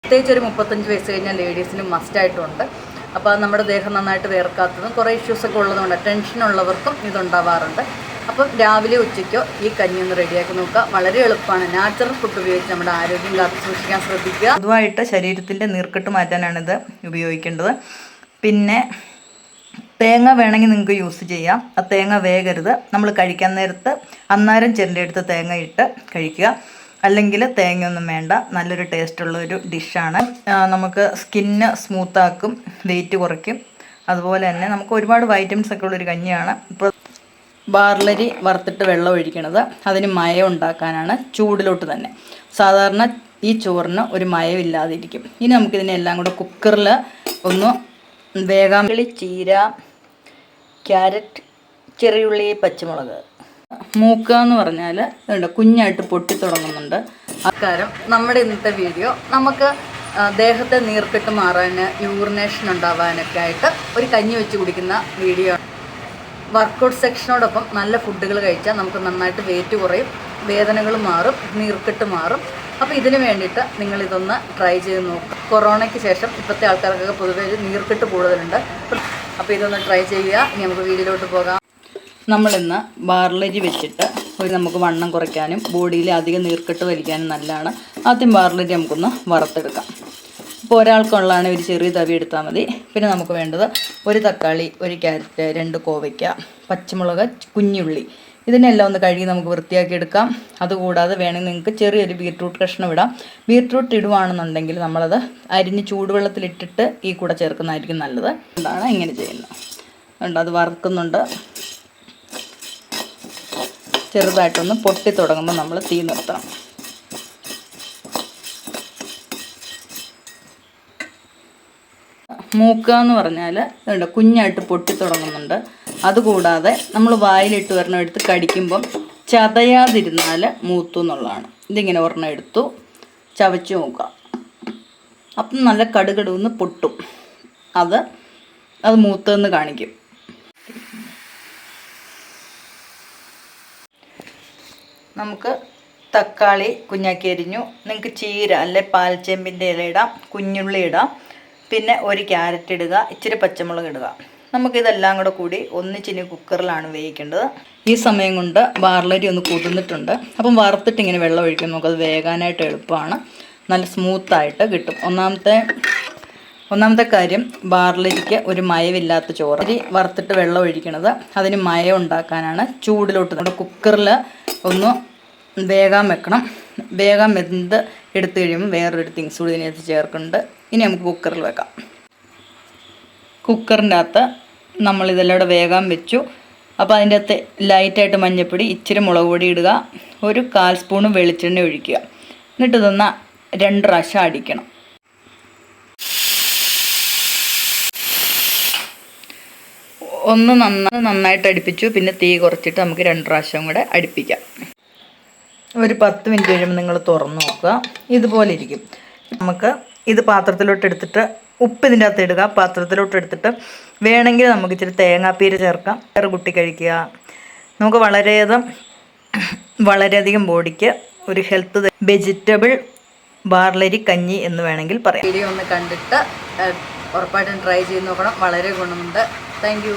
പ്രത്യേകിച്ച് ഒരു 35 വയസ്സ് കഴിഞ്ഞാൽ ലേഡീസിന് മസ്റ്റായിട്ടുണ്ട്. അപ്പോൾ നമ്മുടെ ദേഹം നന്നായിട്ട് വേർക്കാത്തതും കുറേ ഇഷ്യൂസൊക്കെ ഉള്ളതുകൊണ്ട് ടെൻഷനുള്ളവർക്കും ഇതുണ്ടാവാറുണ്ട്. അപ്പം രാവിലെ ഉച്ചയ്ക്കോ ഈ കഞ്ഞി ഒന്ന് റെഡിയാക്കി നോക്കുക. വളരെ എളുപ്പമാണ്. നാച്ചുറൽ ഫുഡ് ഉപയോഗിച്ച് നമ്മുടെ ആരോഗ്യം കാത്തു സൂക്ഷിക്കാൻ ശ്രദ്ധിക്കുക. പൊതുവായിട്ട് ശരീരത്തിൻ്റെ നീർക്കെട്ട് മാറ്റാനാണിത് ഉപയോഗിക്കേണ്ടത്. പിന്നെ തേങ്ങ വേണമെങ്കിൽ നിങ്ങൾക്ക് യൂസ് ചെയ്യാം. ആ തേങ്ങ വേകരുത്. നമ്മൾ കഴിക്കാൻ നേരത്ത് അന്നേരം ചിരണ്ടിയെടുത്ത് തേങ്ങ ഇട്ട് കഴിക്കുക. അല്ലെങ്കിൽ തേങ്ങയൊന്നും വേണ്ട. നല്ലൊരു ടേസ്റ്റുള്ള ഒരു ഡിഷാണ്. നമുക്ക് സ്കിന്ന് സ്മൂത്താക്കും, വെയിറ്റ് കുറയ്ക്കും. അതുപോലെ തന്നെ നമുക്ക് ഒരുപാട് വൈറ്റമിൻസ് ഒക്കെ ഉള്ളൊരു കഞ്ഞിയാണ്. ഇപ്പോൾ ബാർലരി വറുത്തിട്ട് വെള്ളം ഒഴിക്കണത് അതിന് മയം ഉണ്ടാക്കാനാണ്, ചൂടിലോട്ട് തന്നെ. സാധാരണ ഈ ചോറിന് ഒരു മയം ഇല്ലാതിരിക്കും. ഇനി നമുക്കിതിനെ എല്ലാം കൂടെ കുക്കറിൽ ഒന്ന് വേഗം ചീര, ക്യാരറ്റ്, ചെറിയുള്ളി, പച്ചമുളക്. മൂക്കുക എന്ന് പറഞ്ഞാൽ ഇതുണ്ട്, കുഞ്ഞായിട്ട് പൊട്ടി തുടങ്ങുന്നുണ്ട്. അക്കാരം നമ്മുടെ ഇന്നത്തെ വീഡിയോ നമുക്ക് ദേഹത്തെ നീർക്കെട്ട് മാറാൻ, യൂറിനേഷൻ ഉണ്ടാവാനൊക്കെ ആയിട്ട് ഒരു കഞ്ഞി വെച്ച് കുടിക്കുന്ന വീഡിയോ. വർക്കൗട്ട് സെക്ഷനോടൊപ്പം നല്ല ഫുഡുകൾ കഴിച്ചാൽ നമുക്ക് നന്നായിട്ട് വെയിറ്റ് കുറയും, വേദനകൾ മാറും, നീർക്കെട്ട് മാറും. അപ്പോൾ ഇതിന് വേണ്ടിയിട്ട് നിങ്ങളിതൊന്ന് ട്രൈ ചെയ്ത് നോക്കുക. കൊറോണയ്ക്ക് ശേഷം ഇപ്പോഴത്തെ ആൾക്കാർക്കൊക്കെ പൊതുവേ നീർക്കെട്ട് കൂടുതലുണ്ട്. അപ്പോൾ ഇതൊന്ന് ട്രൈ ചെയ്യുക. ഇനി നമുക്ക് വീഡിയോയിലോട്ട് പോകാം. നമ്മളിന്ന് ബാർലരി വെച്ചിട്ട് നമുക്ക് വണ്ണം കുറയ്ക്കാനും ബോഡിയിൽ അധികം നീർക്കെട്ട് വലിക്കാനും നല്ലതാണ്. ആദ്യം ബാർലരി നമുക്കൊന്ന് വറുത്തെടുക്കാം. ഇപ്പോൾ ഒരാൾക്കുള്ളതാണ് ഒരു ചെറിയ തവി എടുത്താൽ മതി. പിന്നെ നമുക്ക് വേണ്ടത് ഒരു തക്കാളി, ഒരു ക്യാരറ്റ്, 2 കോവയ്ക്ക, പച്ചമുളക്, കുഞ്ഞുള്ളി. ഇതിനെല്ലാം ഒന്ന് കഴുകി നമുക്ക് വൃത്തിയാക്കി എടുക്കാം. അതുകൂടാതെ വേണമെങ്കിൽ നിങ്ങൾക്ക് ചെറിയൊരു ബീട്രൂട്ട് കഷ്ണം ഇടാം. ബീട്രൂട്ട് ഇടുവാണെന്നുണ്ടെങ്കിൽ നമ്മളത് അരിഞ്ഞ് ചൂടുവെള്ളത്തിലിട്ടിട്ട് ഈ കൂടെ ചേർക്കുന്നതായിരിക്കും നല്ലത്. എന്താണ് ഇങ്ങനെ ചെയ്യുന്നത് ഉണ്ട്. അത് വറുക്കുന്നുണ്ട്. ചെറുതായിട്ടൊന്ന് പൊട്ടി തുടങ്ങുമ്പോൾ നമ്മൾ തീ നിർത്തണം. മൂക്കുക എന്ന് പറഞ്ഞാൽ ഇതുണ്ട്, കുഞ്ഞായിട്ട് പൊട്ടി തുടങ്ങുന്നുണ്ട്. അതുകൂടാതെ നമ്മൾ വായിലിട്ട് ഒരെണ്ണം എടുത്ത് കടിക്കുമ്പം ചതയാതിരുന്നാൽ മൂത്തു എന്നുള്ളതാണ്. ഇതിങ്ങനെ ഒരെണ്ണം എടുത്തു ചവച്ച് നോക്കുക. അപ്പം നല്ല കടുകടുന്ന് പൊട്ടും. അത് മൂത്തെന്ന് കാണിക്കും. നമുക്ക് തക്കാളി കുഞ്ഞാക്കി അരിഞ്ഞു. നിങ്ങൾക്ക് ചീര അല്ലെ പാൽച്ചേമ്പിൻ്റെ ഇല ഇടാം, കുഞ്ഞുള്ളി ഇടാം, പിന്നെ ഒരു ക്യാരറ്റ് ഇടുക, ഇച്ചിരി പച്ചമുളക് ഇടുക. നമുക്കിതെല്ലാം കൂടെ കൂടി ഒന്നിച്ചിനി കുക്കറിലാണ് വേവിക്കേണ്ടത്. ഈ സമയം കൊണ്ട് ബാർലരി ഒന്ന് കുതിർന്നിട്ടുണ്ട്. അപ്പം വറുത്തിട്ട് ഇങ്ങനെ വെള്ളം ഒഴിക്കും. നമുക്കത് വേകാനായിട്ട് എളുപ്പമാണ്, നല്ല സ്മൂത്തായിട്ട് കിട്ടും. ഒന്നാമത്തെ കാര്യം, ബാർലരിക്ക് ഒരു മയമില്ലാത്ത ചോറ്. അരി വറുത്തിട്ട് വെള്ളം ഒഴിക്കണത് അതിന് മയം ഉണ്ടാക്കാനാണ്. ചൂടിലോട്ട് നമ്മുടെ കുക്കറിൽ ഒന്ന് വേഗം വെക്കണം. വേഗം വെന്ത് എടുത്തു കഴിയുമ്പോൾ വേറൊരു തിങ്സ് കൂടി ഇതിനകത്ത് ചേർക്കുന്നുണ്ട്. ഇനി നമുക്ക് കുക്കറിൽ വെക്കാം. കുക്കറിൻ്റെ അകത്ത് നമ്മളിതെല്ലാം കൂടെ വേഗം വെച്ചു. അപ്പോൾ അതിൻ്റെ അകത്ത് ലൈറ്റായിട്ട് മഞ്ഞൾപ്പൊടി, ഇച്ചിരി മുളക് പൊടി ഇടുക, ഒരു 1/4 സ്പൂൺ വെളിച്ചെണ്ണ ഒഴിക്കുക. എന്നിട്ട് ഇതൊന്ന് 2 പ്രാവശ്യം അടിക്കണം. ഒന്ന് നന്നായിട്ട് അടുപ്പിച്ചു. പിന്നെ തീ കുറച്ചിട്ട് നമുക്ക് 2 പ്രാവശ്യം കൂടെ അടുപ്പിക്കാം. ഒരു 10 മിനിറ്റ് കഴിയുമ്പോൾ നിങ്ങൾ തുറന്ന് നോക്കുക. ഇതുപോലെ ഇരിക്കും. നമുക്ക് ഇത് പാത്രത്തിലോട്ട് എടുത്തിട്ട് ഉപ്പ് ഇതിൻ്റെ അകത്ത് ഇടുക. പാത്രത്തിലോട്ട് എടുത്തിട്ട് വേണമെങ്കിൽ നമുക്ക് ഇച്ചിരി തേങ്ങാപ്പീര് ചേർക്കാം. കുട്ടി കഴിക്കുക. നമുക്ക് വളരെയധികം ബോഡിക്ക് ഒരു ഹെൽത്ത് വെജിറ്റബിൾ ബാർലരി കഞ്ഞി എന്ന് വേണമെങ്കിൽ പറയാം. വീഡിയോ ഒന്ന് കണ്ടിട്ട് ഉറപ്പായിട്ടും ട്രൈ ചെയ്ത് നോക്കണം. വളരെ ഗുണമുണ്ട്. Thank you.